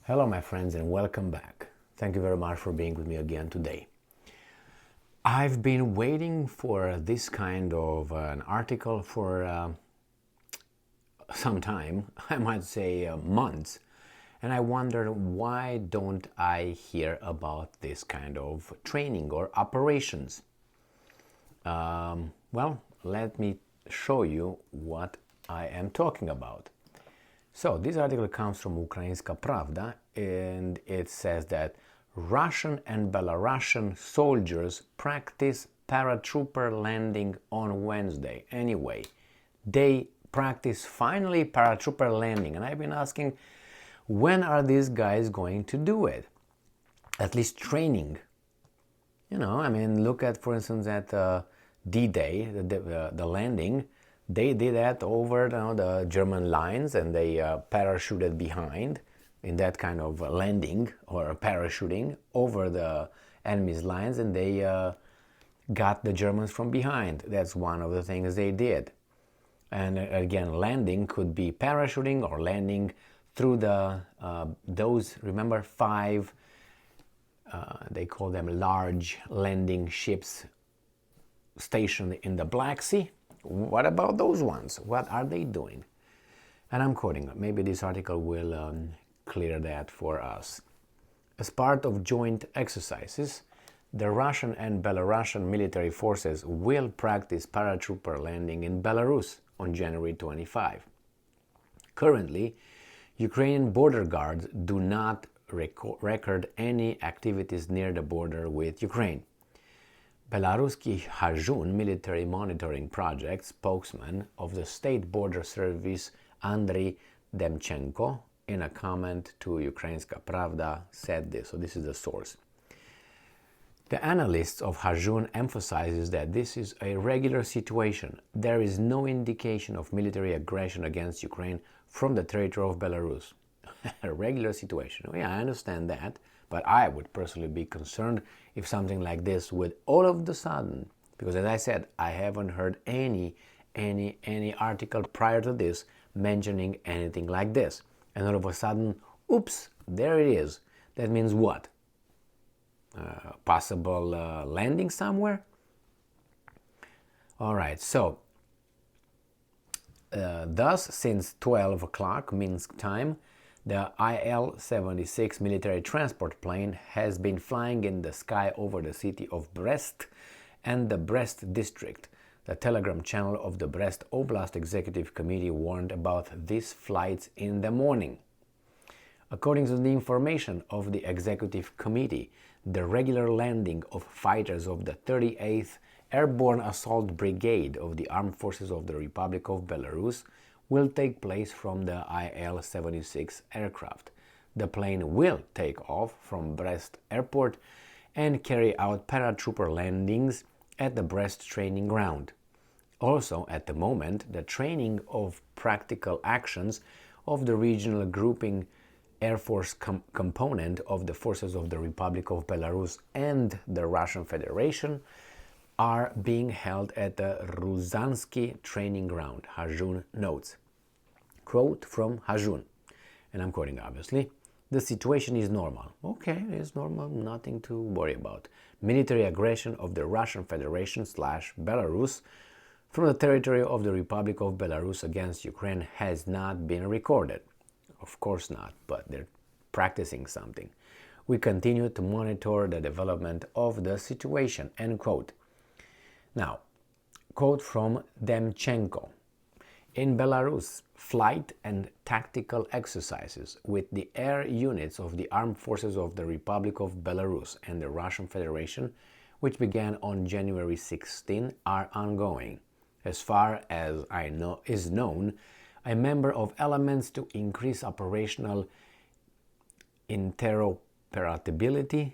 Hello my friends and welcome back. Thank you very much for being with me again today. I've been waiting for this kind of an article for some time, I might say months, and I wondered why don't I hear about this kind of training or operations. Well, let me show you what I am talking about. So this article comes from Ukrainska Pravda, and it says that Russian and Belarusian soldiers practice paratrooper landing on Wednesday. Anyway, they practice finally paratrooper landing, and I've been asking, when are these guys going to do it? At least training. Look at, for instance, at D-Day, the landing. They did that over the German lines, and they parachuted behind in that kind of landing or parachuting over the enemy's lines, and they got the Germans from behind. That's one of the things they did. And again, landing could be parachuting or landing through those, remember, 5, they call them large landing ships stationed in the Black Sea. What about those ones? What are they doing? And I'm quoting, maybe this article will clear that for us. As part of joint exercises, the Russian and Belarusian military forces will practice paratrooper landing in Belarus on January 25. Currently, Ukrainian border guards do not record any activities near the border with Ukraine. Belaruski Hajun military monitoring project spokesman of the State Border Service Andriy Demchenko, in a comment to Ukrainska Pravda, said this. So this is the source. The analysts of Hajun emphasizes that this is a regular situation. There is no indication of military aggression against Ukraine from the territory of Belarus. A regular situation. Yeah, I understand that. But I would personally be concerned if something like this would all of a sudden, because as I said, I haven't heard any article prior to this mentioning anything like this. And all of a sudden, oops, there it is. That means what? Possible landing somewhere? All right, so thus since 12 o'clock Minsk time, the Il-76 military transport plane has been flying in the sky over the city of Brest and the Brest district. The Telegram channel of the Brest Oblast Executive Committee warned about these flights in the morning. According to the information of the Executive Committee, the regular landing of fighters of the 38th Airborne Assault Brigade of the Armed Forces of the Republic of Belarus will take place from the Il-76 aircraft. The plane will take off from Brest Airport and carry out paratrooper landings at the Brest training ground. Also, at the moment, the training of practical actions of the regional grouping Air Force component of the forces of the Republic of Belarus and the Russian Federation are being held at the Ruzansky training ground, Hajun notes. Quote from Hajun, and I'm quoting obviously, "The situation is normal." Okay, it's normal, nothing to worry about. Military aggression of the Russian Federation / Belarus from the territory of the Republic of Belarus against Ukraine has not been recorded. Of course not, but they're practicing something. We continue to monitor the development of the situation, end quote. Now, quote from Demchenko. In Belarus, flight and tactical exercises with the air units of the Armed Forces of the Republic of Belarus and the Russian Federation, which began on January 16, are ongoing. As far as I know is known, a member of elements to increase operational interoperability.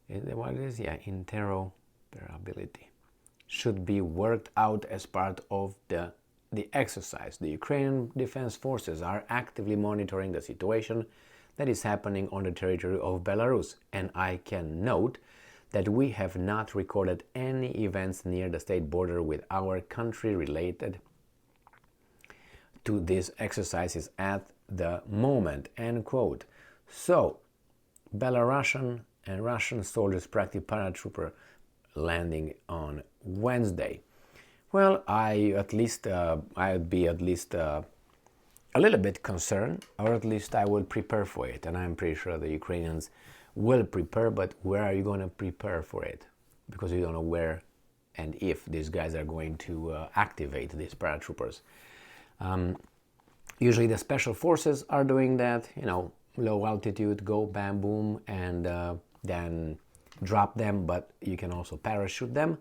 Is that what it is? Yeah, interoperability should be worked out as part of the exercise. The Ukrainian Defense Forces are actively monitoring the situation that is happening on the territory of Belarus, and I can note that we have not recorded any events near the state border with our country related to these exercises the moment, end quote. So, Belarusian and Russian soldiers practice paratrooper landing on Wednesday. Well, I'd be at least a little bit concerned, or at least I will prepare for it. And I'm pretty sure the Ukrainians will prepare, but where are you going to prepare for it? Because you don't know where and if these guys are going to activate these paratroopers. Usually the special forces are doing that, low altitude, go bam boom, and then drop them, but you can also parachute them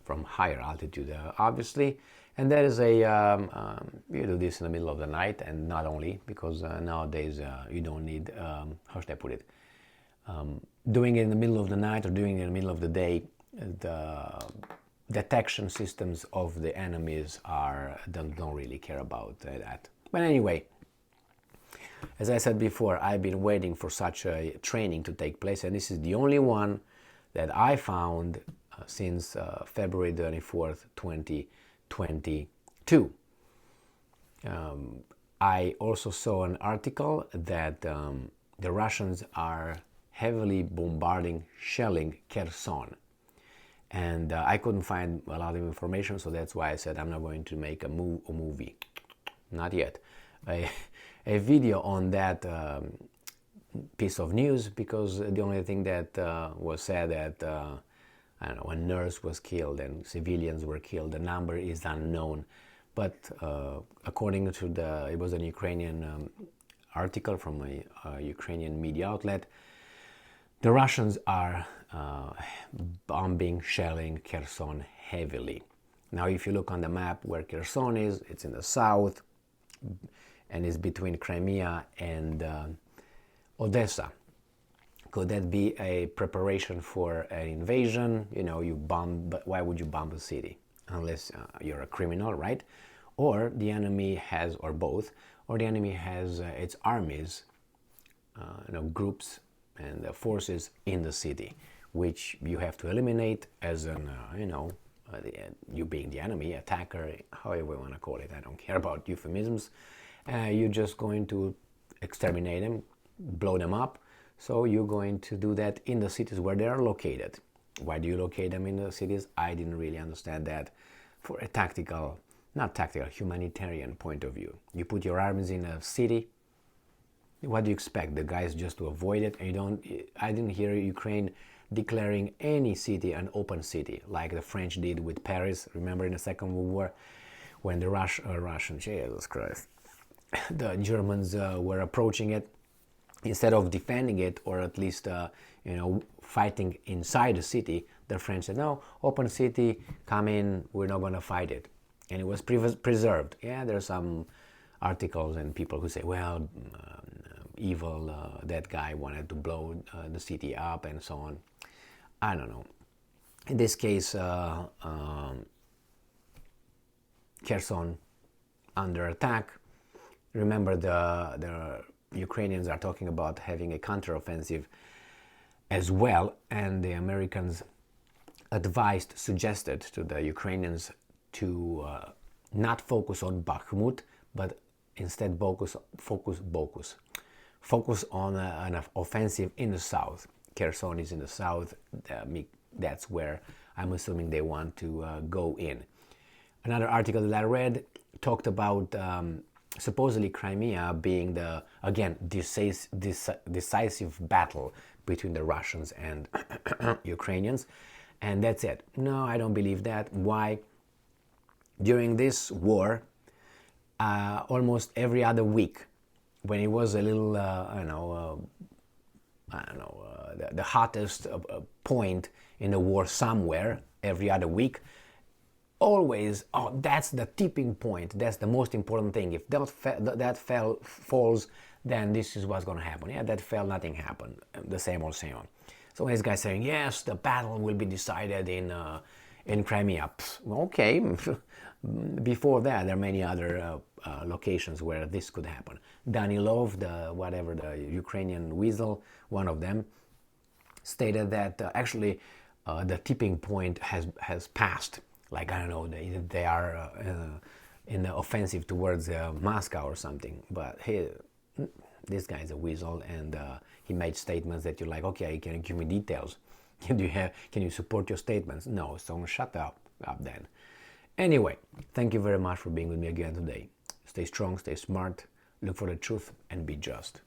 from higher altitude, obviously. And there is you do this in the middle of the night, and not only, because nowadays you don't need, how should I put it, doing it in the middle of the night or doing it in the middle of the day, the detection systems of the enemies don't really care about that. But anyway, as I said before, I've been waiting for such a training to take place, and this is the only one that I found since February 24th, 2022. I also saw an article that the Russians are heavily bombarding, shelling Kherson. And I couldn't find a lot of information, so that's why I said I'm not going to make a movie. Not yet. A video on that piece of news, because the only thing that was said that I don't know, a nurse was killed and civilians were killed. The number is unknown, but according to it was an Ukrainian article from a Ukrainian media outlet. The Russians are bombing, shelling Kherson heavily. Now, if you look on the map where Kherson is, it's in the south and is between Crimea and Odessa. Could that be a preparation for an invasion? You bomb, but why would you bomb a city? Unless you're a criminal, right? Or the enemy has, or both, or the enemy has its armies, groups and forces in the city, which you have to eliminate as an, you being the enemy, attacker, however you want to call it. I don't care about euphemisms. You're just going to exterminate them, blow them up. So you're going to do that in the cities where they are located. Why do you locate them in the cities? I didn't really understand that for a humanitarian point of view. You put your armies in a city. What do you expect? The guys just to avoid it? And I didn't hear Ukraine declaring any city an open city, like the French did with Paris. Remember in the Second World War, when the Russians, Jesus Christ, the Germans were approaching it. Instead of defending it, or at least fighting inside the city, the French said, no, open city, come in, we're not going to fight it. And it was preserved. Yeah, there are some articles and people who say, well, evil, that guy wanted to blow the city up and so on. I don't know. In this case, Kherson under attack. Remember, the Ukrainians are talking about having a counteroffensive as well, and the Americans suggested to the Ukrainians to not focus on Bakhmut, but instead focus on an offensive in the south. Kherson is in the south. That's where I'm assuming they want to go in. Another article that I read talked about supposedly Crimea being the, again, decisive battle between the Russians and Ukrainians, and that's it. No, I don't believe that. Why? During this war, almost every other week, when it was a little, the hottest point in the war somewhere, every other week, always, that's the tipping point. That's the most important thing. If that falls, then this is what's going to happen. Yeah, that fell, nothing happened. The same old same. So this guy saying, yes, the battle will be decided in Crimea. Okay. Before that, there are many other locations where this could happen. Danilov, the Ukrainian weasel, one of them, stated that actually the tipping point has passed. Like, I don't know, they are in the offensive towards Moscow or something. But this guy's a weasel, and he made statements that you're like, okay, can you give me details? Can you support your statements? No, so shut up then. Anyway, thank you very much for being with me again today. Stay strong, stay smart, look for the truth, and be just.